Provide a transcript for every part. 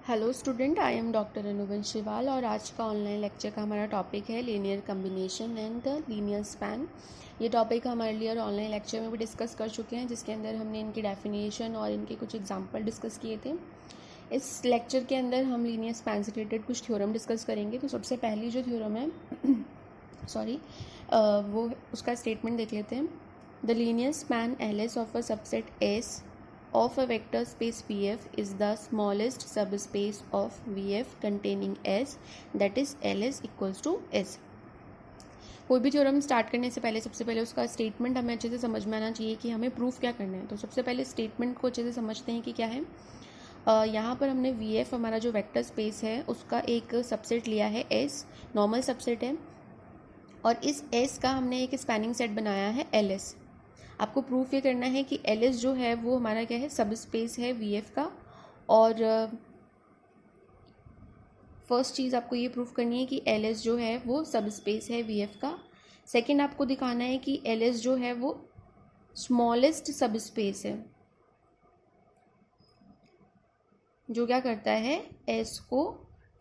Hello student, I am doctor Anubansh Shival और आज का ऑनलाइन लेक्चर का हमारा टॉपिक है linear combination and the linear span. ये टॉपिक हम अर्लियर ऑनलाइन लेक्चर में भी डिस्कस कर चुके हैं, जिसके अंदर हमने इनकी डेफिनेशन और इनके कुछ एग्जांपल डिस्कस किए थे। इस लेक्चर के अंदर हम लीनियर स्पैन से रिलेटेड कुछ थ्योरम डिस्कस करेंगे। तो सबसे पहली जो थ्योरम है वो उसका स्टेटमेंट देख लेते हैं। The linear span L of a subset S of a vector space Vf is the smallest subspace of Vf containing S, that is Ls equals to S। कोई भी थ्योरम स्टार्ट करने से पहले सबसे पहले उसका स्टेटमेंट हमें अच्छे से समझ में आना चाहिए कि हमें प्रूफ क्या करना है। तो सबसे पहले स्टेटमेंट को अच्छे से समझते हैं कि क्या है। यहाँ पर हमने Vf हमारा जो वेक्टर स्पेस है उसका एक सबसेट लिया है, S नॉर्मल सबसेट है, और इस S का हमने एक स्पैनिंग सेट बनाया है Ls। आपको प्रूफ ये करना है कि Ls जो है वो हमारा क्या है, सब स्पेस है Vf का। और फर्स्ट चीज़ आपको ये प्रूफ करनी है कि Ls जो है वो सब स्पेस है Vf का। सेकंड आपको दिखाना है कि Ls जो है वो स्मॉलेस्ट सब स्पेस है, जो क्या करता है, S को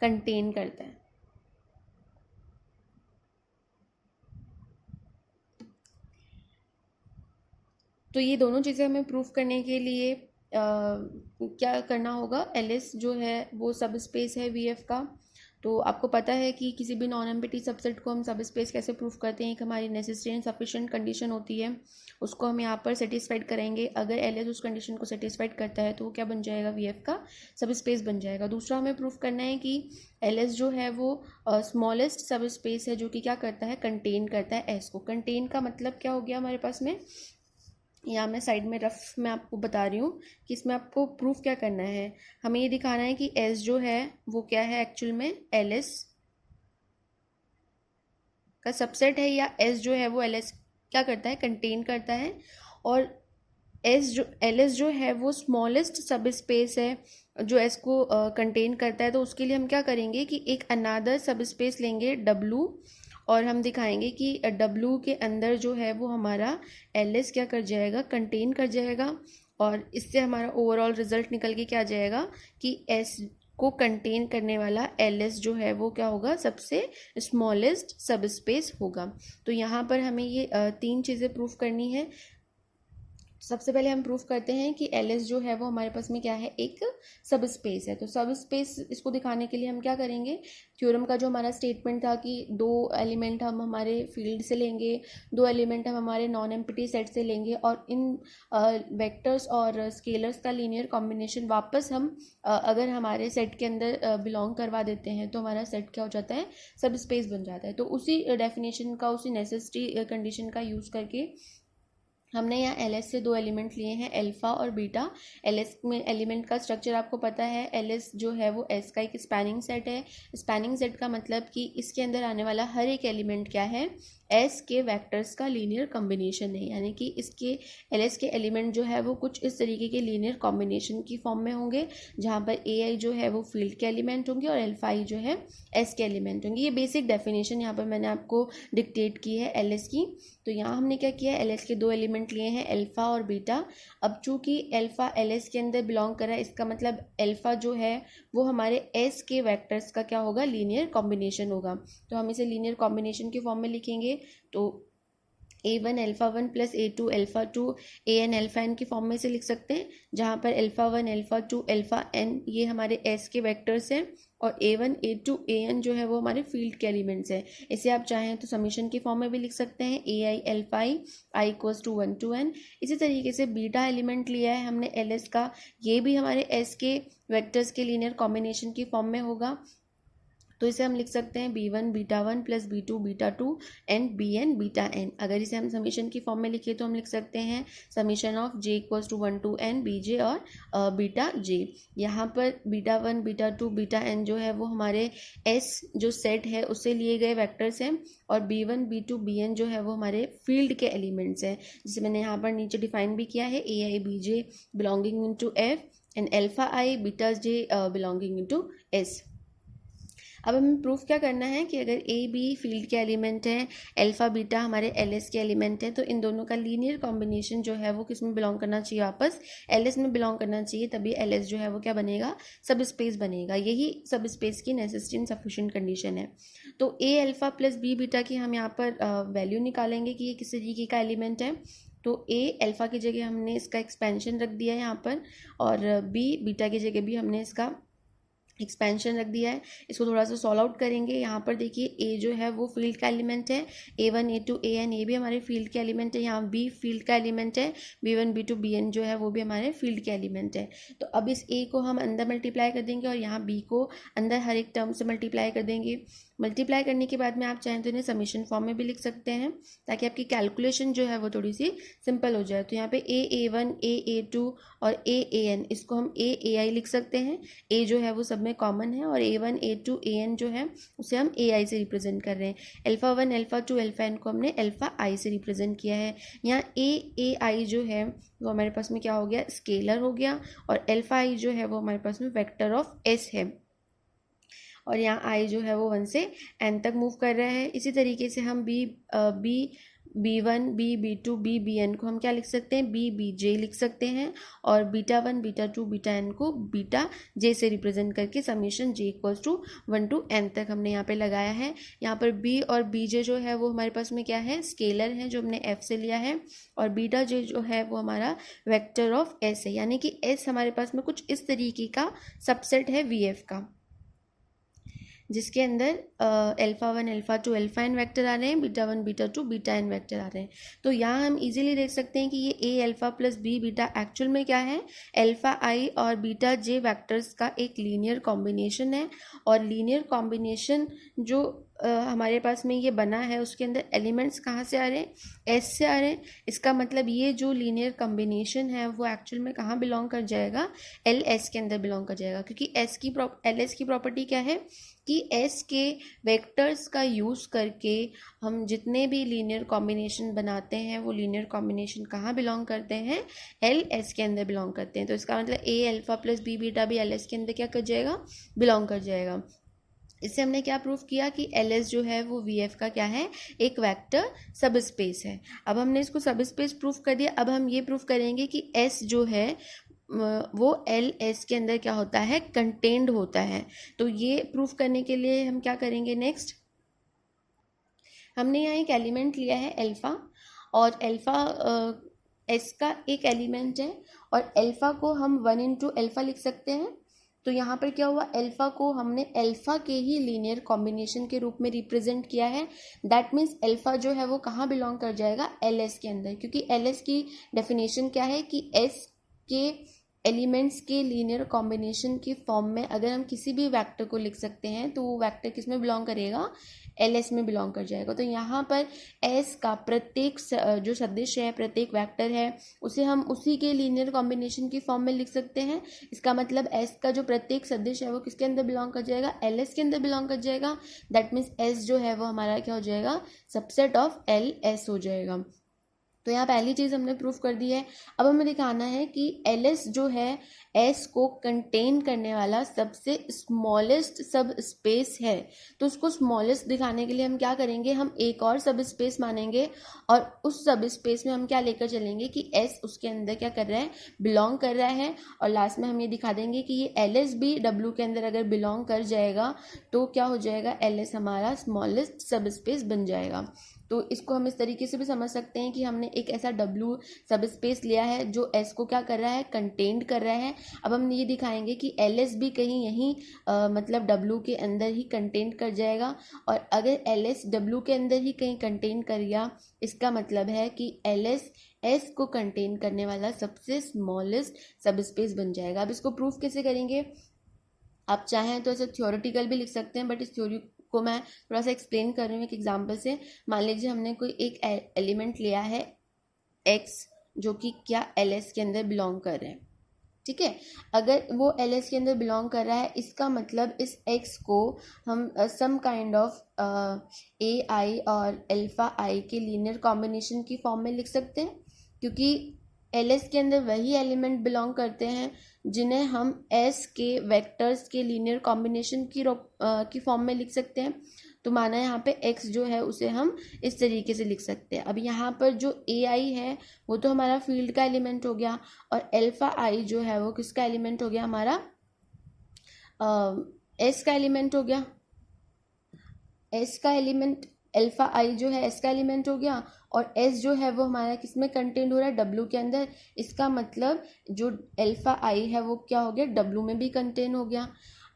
कंटेन करता है। तो ये दोनों चीज़ें हमें प्रूफ करने के लिए क्या करना होगा। Ls जो है वो सब स्पेस है Vf का। तो आपको पता है कि किसी भी नॉन एम्प्टी सबसेट को हम सब स्पेस कैसे प्रूफ करते हैं। एक हमारी नेसेसरी एंड सफिशिएंट कंडीशन होती है, उसको हम यहाँ पर सेटिस्फाइड करेंगे। अगर Ls उस कंडीशन को सेटिस्फाइड करता है तो वो क्या बन जाएगा, Vf का सब स्पेस बन जाएगा। दूसरा हमें प्रूफ करना है कि Ls जो है वो स्मॉलेस्ट सब स्पेस है, जो कि क्या करता है, कंटेन करता है S को। कंटेन का मतलब क्या हो गया हमारे पास में, यहाँ मैं साइड में रफ में आपको बता रही हूँ कि इसमें आपको प्रूफ क्या करना है। हमें ये दिखाना है कि S जो है वो क्या है, एक्चुअल में Ls का सबसेट है, या S जो है वो Ls क्या करता है, कंटेन करता है। और Ls जो है वो स्मॉलेस्ट सब स्पेस है जो S को कंटेन करता है। तो उसके लिए हम क्या करेंगे कि एक अनादर सब स्पेस लेंगे W, और हम दिखाएंगे कि W के अंदर जो है वो हमारा Ls क्या कर जाएगा, कंटेन कर जाएगा। और इससे हमारा ओवरऑल रिजल्ट निकल के क्या आ जाएगा कि S को कंटेन करने वाला Ls जो है वो क्या होगा, सबसे स्मॉलेस्ट सब स्पेस होगा। तो यहाँ पर हमें ये तीन चीज़ें प्रूफ करनी है। सबसे पहले हम प्रूफ करते हैं कि Ls जो है वो हमारे पास में क्या है, एक सब स्पेस है। तो सब स्पेस इसको दिखाने के लिए हम क्या करेंगे, थ्योरम का जो हमारा स्टेटमेंट था कि दो एलिमेंट हम हमारे फील्ड से लेंगे, दो एलिमेंट हम हमारे नॉन एम्प्टी सेट से लेंगे, और इन वेक्टर्स और स्केलर्स का लीनियर कॉम्बिनेशन वापस हम अगर हमारे सेट के अंदर बिलोंग करवा देते हैं तो हमारा सेट क्या हो जाता है, सब स्पेस बन जाता है। तो उसी डेफिनेशन का, उसी नेसेसरी कंडीशन का यूज़ करके हमने यहाँ Ls से दो एलिमेंट लिए हैं, अल्फा और बीटा। Ls में एलिमेंट का स्ट्रक्चर आपको पता है। Ls जो है वो S का एक स्पैनिंग सेट है। स्पैनिंग सेट का मतलब कि इसके अंदर आने वाला हर एक एलिमेंट क्या है, S के वेक्टर्स का लीनियर कॉम्बिनेशन है। यानी कि इसके Ls के एलिमेंट जो है वो कुछ इस तरीके के लीनियर कॉम्बिनेशन की फॉर्म में होंगे, जहाँ पर Ai जो है वो फील्ड के एलिमेंट होंगे और अल्फा आई जो है S के एलिमेंट होंगे। ये बेसिक डेफिनेशन यहाँ पर मैंने आपको डिक्टेट की है Ls की। तो यहाँ हमने क्या किया, Ls के दो एलिमेंट लिए हैं, अल्फा और बीटा। अब चूंकि अल्फा Ls के अंदर बिलोंग कर रहा है, इसका मतलब अल्फा जो है वो हमारे S के वेक्टर्स का क्या होगा, लीनियर कॉम्बिनेशन होगा। तो हम इसे लीनियर कॉम्बिनेशन के फॉर्म में लिखेंगे। तो A1 alpha 1 plus A2 alpha 2 AN alpha N की फॉर्म में से लिख सकते हैं, जहाँ पर अल्फा 1 अल्फा 2 अल्फा n ये हमारे S के वेक्टर्स हैं, और A1 A2 AN जो है वो हमारे फील्ड के एलिमेंट्स हैं। इसे आप चाहें तो समीशन की फॉर्म में भी लिख सकते हैं, AI alpha I equals to 1 to n। इसी तरीके से बीटा एलिमेंट लिया है हमने Ls का, ये भी हमारे S के वेक्टर्स के लीनियर कॉम्बिनेशन की फॉर्म में होगा। तो इसे हम लिख सकते हैं B1 beta 1 plus B2 beta 2 and BN beta n। अगर इसे हम समीशन की फॉर्म में लिखे तो हम लिख सकते हैं summation of J equals to 1 to n BJ और बीटा J। यहाँ पर बीटा 1 बीटा 2 बीटा n जो है वो हमारे S जो सेट है उससे लिए गए वेक्टर्स हैं, और B1 B2 BN जो है वो हमारे फील्ड के एलिमेंट्स हैं, जिसे मैंने यहाँ पर नीचे डिफाइन भी किया है, AI BJ belonging into F and alpha I beta J belonging into S। अब हमें प्रूफ क्या करना है कि अगर ए बी फील्ड के एलिमेंट हैं, अल्फा बीटा हमारे एल एस के एलिमेंट हैं, तो इन दोनों का लीनियर कॉम्बिनेशन जो है वो किस में बिलोंग करना चाहिए, वापस एल एस में बिलोंग करना चाहिए, तभी एल एस जो है वो क्या बनेगा, सब स्पेस बनेगा। यही सब स्पेस की नेसेसरी एंड सफिशिएंट कंडीशन है। तो ए अल्फा प्लस बी बीटा की हम यहाँ पर वैल्यू निकालेंगे कि ये किस तरीके का एलिमेंट है। तो ए अल्फा की जगह हमने इसका एक्सपेंशन रख दिया है यहाँ पर, और बी बीटा की जगह भी हमने इसका एक्सपेंशन रख दिया है। इसको थोड़ा सा सॉल्व आउट करेंगे। यहाँ पर देखिए ए जो है वो फील्ड का एलिमेंट है, A1 A2 AN ये भी हमारे फील्ड के एलिमेंट है। यहाँ बी फील्ड का एलिमेंट है, B1 B2 BN जो है वो भी हमारे फील्ड के एलिमेंट है। तो अब इस ए को हम अंदर मल्टीप्लाई कर देंगे और यहाँ बी को अंदर हर एक टर्म से मल्टीप्लाई कर देंगे। मल्टीप्लाई करने के बाद में आप चाहें तो इन्हें समीशन फॉर्म में भी लिख सकते हैं, ताकि आपकी कैलकुलेशन जो है वो थोड़ी सी सिंपल हो जाए। तो यहाँ पे A1 A2 और AN इसको हम AAI लिख सकते हैं। ए जो है वो सब में कॉमन है और A1 A2 AN जो है उसे हम AI से रिप्रेजेंट कर रहे हैं। अल्फा 1 अल्फा 2 अल्फा n को हमने अल्फा I से रिप्रेजेंट किया है। यहाँ AAI जो है वो हमारे पास में क्या हो गया, स्केलर हो गया, और अल्फा I जो है वो हमारे पास में वेक्टर ऑफ S है, और यहाँ आई जो है वो 1 से n तक मूव कर रहा है। इसी तरीके से हम B1 B2 BN को हम क्या लिख सकते हैं, BJ लिख सकते हैं, और बीटा 1 बीटा 2 बीटा n को बीटा j से रिप्रेजेंट करके summation j equals to 1 to n तक हमने यहाँ पे लगाया है। यहाँ पर B और BJ जो है वो हमारे पास में क्या है, स्केलर है जो हमने f से लिया है, और बीटा j जो है वो हमारा वेक्टर ऑफ s है, यानी कि s हमारे पास में कुछ इस तरीके का सबसेट है VF का, जिसके अंदर alpha 1 alpha 2 alpha n vector आ रहे हैं, beta 1 beta 2 beta n vector आ रहे हैं। तो यहाँ हम इजीली देख सकते हैं कि ये a alpha plus b beta actual में क्या है, अल्फा i और बीटा j वेक्टर्स का एक लीनियर कॉम्बिनेशन है। और लीनियर कॉम्बिनेशन जो हमारे पास में ये बना है उसके अंदर एलिमेंट्स कहाँ से आ रहे हैं, S से आ रहे हैं। इसका मतलब ये जो लीनियर कॉम्बिनेशन है वो एक्चुअल में कहाँ बिलोंग कर जाएगा, LS के अंदर बिलोंग कर जाएगा, क्योंकि LS की प्रॉपर्टी क्या है कि S के वेक्टर्स का यूज़ करके हम जितने भी लीनियर कॉम्बिनेशन बनाते हैं वो लीनियर कॉम्बिनेशन कहाँ बिलोंग करते हैं, LS के अंदर बिलोंग करते हैं। तो इसका मतलब A alpha plus B beta भी LS के अंदर क्या कर जाएगा, बिलोंग कर जाएगा। इससे हमने क्या प्रूफ किया कि LS जो है वो VF का क्या है, एक वेक्टर सब स्पेस है। अब हमने इसको सब स्पेस प्रूफ कर दिया। अब हम ये प्रूफ करेंगे कि S जो है वो LS के अंदर क्या होता है, कंटेन्ड होता है। तो ये प्रूफ करने के लिए हम क्या करेंगे, नेक्स्ट हमने यहाँ एक एलिमेंट लिया है अल्फा, और अल्फा S का एक एलिमेंट है, और अल्फा को हम 1 इंटू अल्फा लिख सकते हैं। तो यहाँ पर क्या हुआ, अल्फा को हमने अल्फा के ही लीनियर कॉम्बिनेशन के रूप में रिप्रेजेंट किया है। दैट मीन्स अल्फा जो है वो कहाँ बिलोंग कर जाएगा, LS के अंदर, क्योंकि LS की डेफिनेशन क्या है कि S के एलिमेंट्स के लीनियर कॉम्बिनेशन की फॉर्म में अगर हम किसी भी वेक्टर को लिख सकते हैं तो वो वेक्टर किस में बिलोंग करेगा, LS में बिलोंग कर जाएगा। तो यहाँ पर S का प्रत्येक जो सदिश है, प्रत्येक वेक्टर है, उसे हम उसी के लीनियर कॉम्बिनेशन की फॉर्म में लिख सकते हैं। इसका मतलब S का जो प्रत्येक सदिश है वो किसके अंदर बिलोंग कर जाएगा, LS के अंदर बिलोंग कर जाएगा। दैट मीन्स S जो है वो हमारा क्या हो जाएगा, सबसेट ऑफ LS हो जाएगा। तो यहाँ पहली चीज़ हमने प्रूफ कर दी है। अब हमें दिखाना है कि LS जो है S को कंटेन करने वाला सबसे स्मॉलेस्ट सब स्पेस है। तो उसको स्मॉलेस्ट दिखाने के लिए हम क्या करेंगे, हम एक और सब स्पेस मानेंगे, और उस सब स्पेस में हम क्या लेकर चलेंगे कि S उसके अंदर क्या कर रहा है, बिलोंग कर रहा है। और लास्ट में हम ये दिखा देंगे कि ये LS भी W के अंदर अगर बिलोंग कर जाएगा तो क्या हो जाएगा, LS हमारा स्मॉलेस्ट सब स्पेस बन जाएगा। तो इसको हम इस तरीके से भी समझ सकते हैं कि हमने एक ऐसा W सब स्पेस लिया है जो S को क्या कर रहा है, कंटेन्ड कर रहा है। अब हम ये दिखाएंगे कि LS भी कहीं यहीं मतलब W के अंदर ही कंटेन कर जाएगा, और अगर LS W के अंदर ही कहीं कंटेन कर गया, इसका मतलब है कि LS S को कंटेन करने वाला सबसे स्मॉलेस्ट सब स्पेस बन जाएगा। अब इसको प्रूफ कैसे करेंगे, आप चाहें तो ऐसे थ्योरेटिकल भी लिख सकते हैं, बट इस थ्योरी को मैं थोड़ा सा एक्सप्लेन कर रही हूँ एक एग्जांपल से। मान लीजिए हमने कोई एक एलिमेंट लिया है X जो कि क्या LS के अंदर बिलोंग कर रहे हैं, ठीक है। अगर वो LS के अंदर बिलोंग कर रहा है, इसका मतलब इस X को हम सम काइंड ऑफ AI और अल्फा I के लीनियर कॉम्बिनेशन की फॉर्म में लिख सकते हैं, क्योंकि एलएस के अंदर वही एलिमेंट बिलोंग करते हैं जिन्हें हम एस के वेक्टर्स के लीनियर कॉम्बिनेशन की फॉर्म में लिख सकते हैं। तो माना यहाँ पे एक्स जो है उसे हम इस तरीके से लिख सकते हैं। अब यहाँ पर जो ए आई है वो तो हमारा फील्ड का एलिमेंट हो गया, और एल्फा आई जो है वो किसका एलिमेंट हो गया, हमारा एस का एलिमेंट हो गया। एस का एलिमेंट अल्फा आई जो है एस का एलिमेंट हो गया, और एस जो है वो हमारा किस में कंटेंट हो रहा है, डब्ल्यू के अंदर। इसका मतलब जो अल्फा आई है वो क्या हो गया, डब्ल्यू में भी कंटेन हो गया।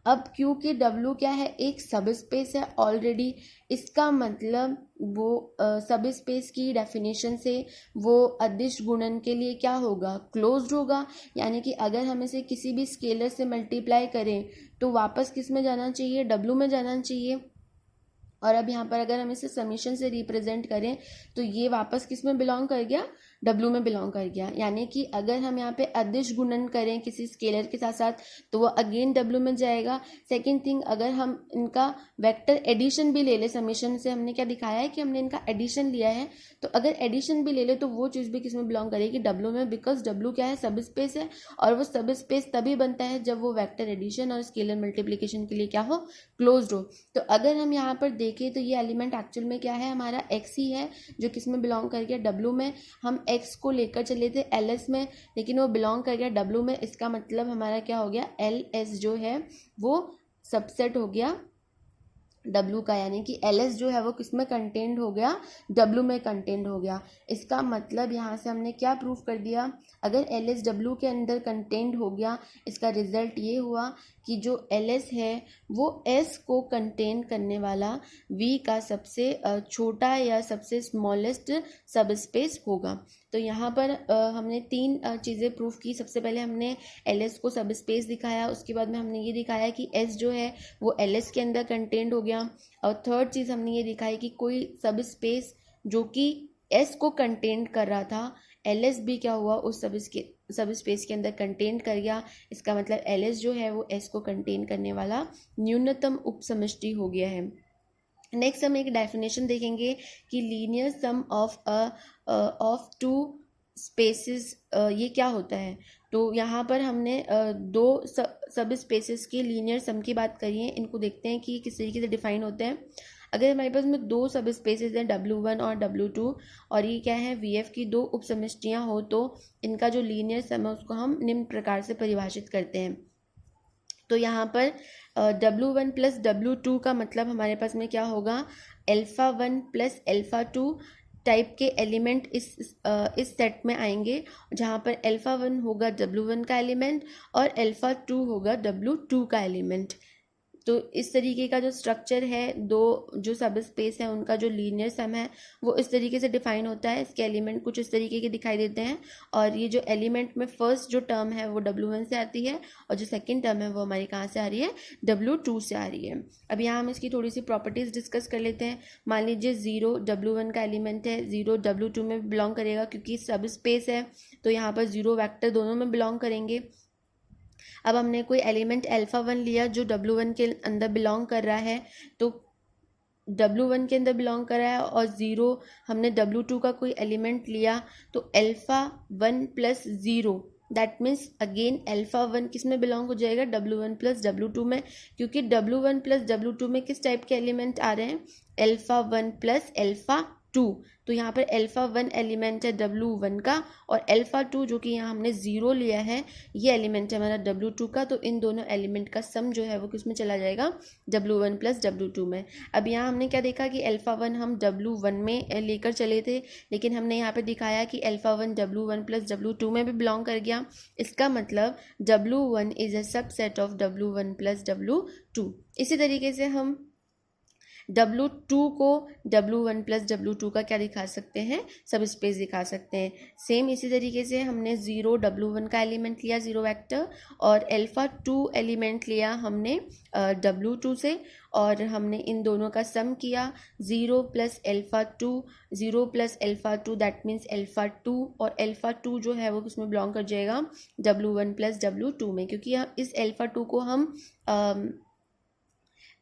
अब क्योंकि डब्ल्यू क्या है, एक सब स्पेस है ऑलरेडी, इसका मतलब वो सब स्पेस की डेफिनेशन से वो अदिश गुणन के लिए क्या होगा, क्लोज्ड होगा। यानी कि अगर हम इसे किसी भी स्केलर से मल्टीप्लाई करें तो वापस किस में जाना चाहिए, डब्ल्यू में जाना चाहिए। और अब यहाँ पर अगर हम इसे समीशन से रिप्रेजेंट करें तो ये वापस किस में बिलोंग कर गया, डब्ल्यू में बिलोंग कर गया। यानी कि अगर हम यहाँ पे अदिश गुणन करें किसी स्केलर के साथ साथ तो वो अगेन डब्ल्यू में जाएगा। सेकंड थिंग, अगर हम इनका वेक्टर एडिशन भी ले ले, समीशन से हमने क्या दिखाया है कि हमने इनका एडिशन लिया है, तो अगर एडिशन भी ले ले तो वो चीज़ भी किस में बिलोंग करेगी, डब्ल्यू में, बिकॉज डब्ल्यू क्या है, सब स्पेस है, और वो सब स्पेस तभी बनता है जब वो वेक्टर एडिशन और स्केलर मल्टीप्लीकेशन के लिए क्या हो, क्लोज्ड हो। तो अगर हम यहाँ पर देखें तो ये एलिमेंट एक्चुअल में क्या है, हमारा एक्स ही है जो किस में बिलोंग कर गया, डब्ल्यू में। हम एक्स को लेकर चले थे एल एस में, लेकिन वो बिलोंग कर गया डब्ल्यू में। इसका मतलब हमारा क्या हो गया, एल एस जो है वो सबसेट हो गया डब्ल्यू का। यानी कि एल एस जो है वो किस में कंटेंट हो गया, डब्ल्यू में कंटेंट हो गया। इसका मतलब यहाँ से हमने क्या प्रूफ कर दिया, अगर एल एस डब्ल्यू के अंदर कंटेंट हो गया, इसका रिजल्ट ये हुआ कि जो एल एस है वो एस को कंटेन करने वाला वी का सबसे छोटा या सबसे स्मॉलेस्ट सब स्पेस होगा। तो यहाँ पर हमने तीन चीज़ें प्रूफ की। सबसे पहले हमने एल एस को सब स्पेस दिखाया, उसके बाद में हमने ये दिखाया कि एस जो है वो एल एस के अंदर कंटेंट हो गया, और थर्ड चीज़ हमने ये दिखाई कि कोई सब स्पेस जो कि एस को कंटेंट कर रहा था, एल एस भी क्या हुआ, उस सब स्पेस के अंदर कंटेंट कर गया। इसका मतलब एल एस जो है वो एस को कंटेन करने वाला न्यूनतम उपसमष्टि हो गया है। नेक्स्ट हम एक डेफिनेशन देखेंगे कि linear sum of two spaces ये क्या होता है। तो यहाँ पर हमने दो सब स्पेसेस के लीनियर सम की बात करी है। इनको देखते हैं कि किस तरीके से डिफाइन होते हैं। अगर हमारे पास में दो सब स्पेसेस हैं W1 और W2, और ये क्या है, VF की दो उपसमष्टियाँ हो, तो इनका जो लीनियर सम है उसको हम निम्न प्रकार से परिभाषित करते हैं। तो यहाँ पर W1 प्लस W2 का मतलब हमारे पास में क्या होगा, अल्फ़ा 1 प्लस अल्फ़ा 2 टाइप के एलिमेंट इस सेट में आएंगे, जहाँ पर अल्फ़ा 1 होगा W1 का एलिमेंट और अल्फ़ा 2 होगा W2 का एलिमेंट। तो इस तरीके का जो स्ट्रक्चर है, दो जो सब स्पेस है उनका जो लीनियर सम है वो इस तरीके से डिफाइन होता है। इसके एलिमेंट कुछ इस तरीके के दिखाई देते हैं, और ये जो एलिमेंट में फर्स्ट जो टर्म है वो W1 से आती है, और जो सेकंड टर्म है वो हमारी कहाँ से आ रही है, W2 से आ रही है। अब यहाँ हम इसकी थोड़ी सी प्रॉपर्टीज़ डिस्कस कर लेते हैं। मान लीजिए 0 W1 का एलिमेंट है, 0 W2 में बिलोंग करेगा, क्योंकि सब स्पेस है तो यहाँ पर 0 वैक्टर दोनों में बिलोंग करेंगे। अब हमने कोई एलिमेंट अल्फ़ा 1 लिया जो W1 के अंदर बिलोंग कर रहा है, तो W1 के अंदर बिलोंग कर रहा है, और 0 हमने W2 का कोई एलिमेंट लिया, तो alpha 1 plus 0 that means again alpha 1 किस में बिलोंग हो जाएगा, W1 प्लस W2 में, क्योंकि W1 प्लस W2 में किस टाइप के एलिमेंट आ रहे हैं, अल्फ़ा 1 प्लस अल्फ़ा 2। तो यहाँ पर अल्फ़ा 1 एलिमेंट है W1 का, और अल्फ़ा 2 जो कि यहाँ हमने 0 लिया है ये एलिमेंट है हमारा W2 का। तो इन दोनों एलिमेंट का सम जो है वो किस में चला जाएगा, W1 प्लस W2 में। अब यहाँ हमने क्या देखा कि अल्फ़ा 1 हम W1 में लेकर चले थे, लेकिन हमने यहाँ पे दिखाया कि अल्फ़ा 1 W1 प्लस W2 में भी बिलोंग कर गया। इसका मतलब W1 is a subset of W1 plus W2। इसी तरीके से हम W2 को W1 प्लस W2 का क्या दिखा सकते हैं, सब स्पेस दिखा सकते हैं। सेम इसी तरीके से हमने 0 W1 का एलिमेंट लिया, 0 वेक्टर, और अल्फ़ा 2 एलिमेंट लिया हमने W2 से, और हमने इन दोनों का सम किया, 0 plus alpha 2, 0 plus alpha 2 that means alpha 2, और अल्फ़ा 2 जो है वो किसमें बिलोंग कर जाएगा, W1 प्लस W2 में, क्योंकि इस अल्फ़ा 2 को हम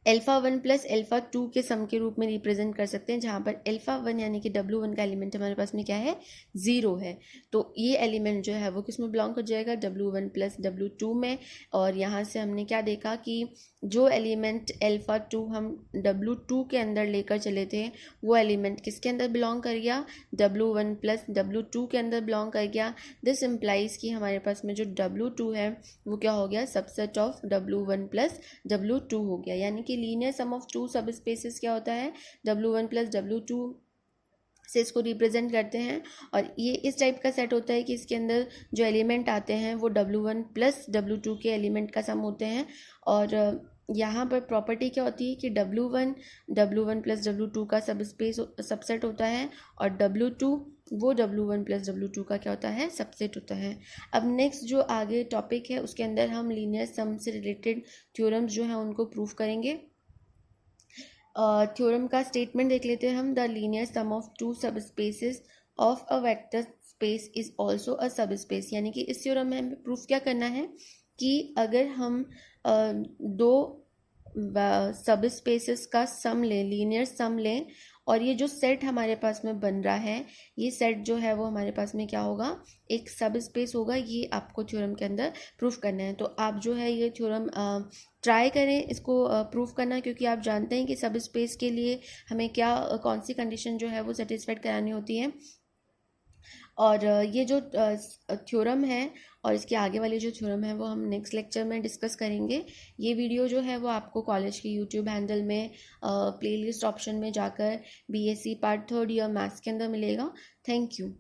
अल्फा 1 प्लस अल्फा 2 के सम के रूप में रिप्रेजेंट कर सकते हैं, जहाँ पर अल्फा 1 यानी कि W1 का एलिमेंट हमारे पास में क्या है, 0 है। तो ये एलिमेंट जो है वो किस में बिलोंग कर जाएगा, W1 प्लस W2 में। और यहाँ से हमने क्या देखा कि जो एलिमेंट अल्फा 2 हम W2 के अंदर लेकर चले थे, वो एलिमेंट किसके अंदर बिलोंग कर गया, W1 प्लस W2 के अंदर बिलोंग कर गया। दिस इम्प्लाइज कि हमारे पास में जो W2 है वो क्या हो गया, subset of W1 plus W2 हो गया। यानी कि लीनियर सम ऑफ टू सब स्पेसेस क्या होता है, W1 प्लस W2 से इसको रिप्रेजेंट करते हैं। और ये इस टाइप का सेट होता है कि इसके अंदर जो एलिमेंट आते हैं वो W1 प्लस W2 के एलिमेंट का सम होते हैं। और यहाँ पर प्रॉपर्टी क्या होती है कि W1 प्लस W2 का सब स्पेस सबसेट होता है, और W2 वो W1 प्लस W2 का क्या होता है, सबसेट होता है। अब नेक्स्ट जो आगे टॉपिक है उसके अंदर हम लीनियर सम से रिलेटेड थ्योरम्स जो हैं उनको प्रूव करेंगे। थ्योरम का स्टेटमेंट देख लेते हैं हम। The linear sum of two subspaces of a vector space is also a subspace. यानी कि इस थ्योरम में हमें प्रूफ क्या करना है कि अगर हम दो सब स्पेसेस का सम लें, लीनियर सम लें, और ये जो सेट हमारे पास में बन रहा है, ये सेट जो है वो हमारे पास में क्या होगा, एक सब स्पेस होगा। ये आपको थ्योरम के अंदर प्रूफ करना है। तो आप जो है ये थ्योरम ट्राई करें इसको प्रूफ करना, क्योंकि आप जानते हैं कि सब स्पेस के लिए हमें क्या कौन सी कंडीशन जो है वो सेटिस्फाइड करानी होती है। और ये जो थ्योरम है और इसके आगे वाले जो थ्योरम है वो हम नेक्स्ट लेक्चर में डिस्कस करेंगे। ये वीडियो जो है वो आपको कॉलेज के यूट्यूब हैंडल में प्लेलिस्ट ऑप्शन में जाकर BSc पार्ट 3 ईयर मैथ्स के अंदर मिलेगा। Thank you.